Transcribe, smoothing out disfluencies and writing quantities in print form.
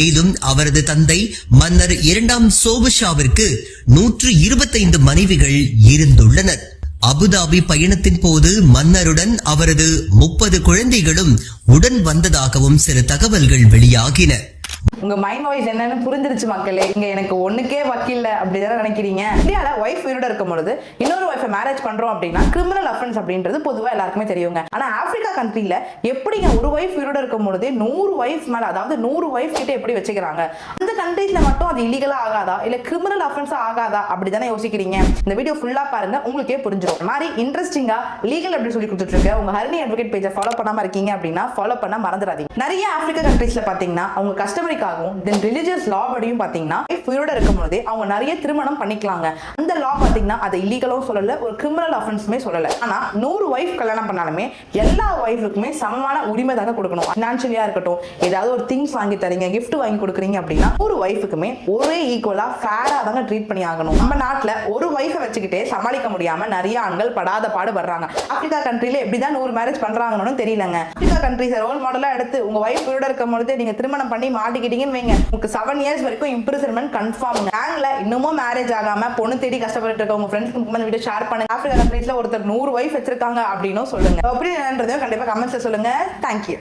மேலும் அவரது தந்தை மன்னர் 2ஆம் சோபஷாவிற்கு 125 மனைவிகள் இருந்துள்ளனர். அபுதாபி பயணத்தின் போது மன்னருடன் அவரது 30 குழந்தைகளும் உடன் வந்ததாகவும் சில தகவல்கள் வெளியாகின. உங்க மைண்ட் வாய்ஸ் என்னன்னு புரிஞ்சிருச்சு மக்களே. இங்க எனக்கு ஒண்ணுக்கே வக்கில்ல அப்படிதானே நினைக்கிறீங்க. இந்தியால ஒய்ஃப் உயிரோட இருக்கும் பொழுது இன்னொரு ஒய்ஃபை மேரேஜ் பண்றோம் அப்படின்னா கிரிமினல் அஃபென்ஸ் அப்படின்றது பொதுவா எல்லாருக்குமே தெரியுங்க. ஆனா ஆப்பிரிக்கா கண்ட்ரில எப்படிங்க ஒரு ஒய்ஃப் உயிரோட இருக்கும் பொழுது 100 ஒய்ஃப் மேல, அதாவது 100 ஒய்ஃப் கிட்ட எப்படி வச்சுக்கிறாங்க? அந்த கண்ட்ரீஸ்ல மட்டும் அது இல்லீகலா ஆகாதா இல்ல கிரிமினல் அஃபென்ஸா ஆகாதா அப்படிதானே யோசிக்கிறீங்க. இந்த வீடியோ ஃபுல்லா பாருங்க, உங்களுக்கே புரிஞ்சிடும். இந்த மாதிரி இன்ட்ரெஸ்டிங்கா லீகல் அப்படி சொல்லி கொடுத்துட்டு இருக்க உங்க ஹரிணி அட்வொகேட் பேஜை ஃபாலோ பண்ணாம இருக்கீங்க அப்படின்னா ஃபாலோ பண்ண மறந்துடாதீங்க. நிறைய ஆப்பிரிக்கா கண்ட்ரீஸ்ல பாத்தீங்கன்னா அவங்க கஸ்டமரிக்காகவும் தென் ரிலிஜியஸ் லா படியும் பாத்தீங்கன்னா உயிரோட இருக்கும் போதே அவங்க நிறைய திருமணம் பண்ணிக்கலாங்க. அந்த லா பாத்தீங்கன்னா அதை இல்லீகலும் சொல்லல, ஒரு கிரிமினல் அஃபென்ஸுமே சொல்லல. ஆனா 100 ஒய்ஃப் கல்யாணம் பண்ணாலுமே எல்லா ஒய்ஃபுக்குமே சமமான உரிமை தாங்க கொடுக்கணும். ஃபினான்ஷியலியா இருக்கட்டும், ஏதாவது ஒரு திங்ஸ் வாங்கி தரீங்க, கிஃப்ட் வாங்கி கொடுக்குறீங்க அப்படின்னா ஒரு ஒய்ஃபுக்குமே ஒரே ஈக்குவலா ஃபேரா தாங்க ட்ரீட் பண்ணி ஆகணும். நம்ம நாட்டுல ஒரு ஒய்ஃபை வச்சுக்கிட்டே சமாளிக்க முடியாம நிறைய ஆண்கள் படாத பாடுபடுறாங்க. ஆப்பிரிக்கா கண்ட்ரில எப்படிதான் 100 மேரேஜ் பண்றாங்கன்னு தெரியலங்க. ஆப்பிரிக்கா கண்ட்ரிஸ் ரோல் மாடலா எடுத்து உங்க ஒய்ஃப் உயிரோட இருக்கும் பொழுது நீங்க திருமணம் பண்ணி மாட்டிக்கிட்டீங்கன்னு வைங்க, உங்களுக்கு 7 இயர்ஸ் வரைக்கும் இம்ப்ரிசன்மென்ட் கன்ஃபார்ம். கேங்ல இன்னமும் மேரேஜ் ஆகாம பொண்ணு தேடி கஷ்டப்பட்டு இருக்க உங்க ஃப்ரெண்ட்ஸ்க்கு வீடியோ ஷேர் பண்ணுங்க. ஆப்பிரிக்கா கண்ட்ரீஸ்ல ஒருத்தர் 100 ஒய்ஃப் வச்சிருக்காங்க அப்படின்னு சொல்லுங்க. அப்படி என்னன்றதையும் கண்டிப்பா கமெண்ட்ஸ்ல சொல்லுங்க. தேங்க்யூ.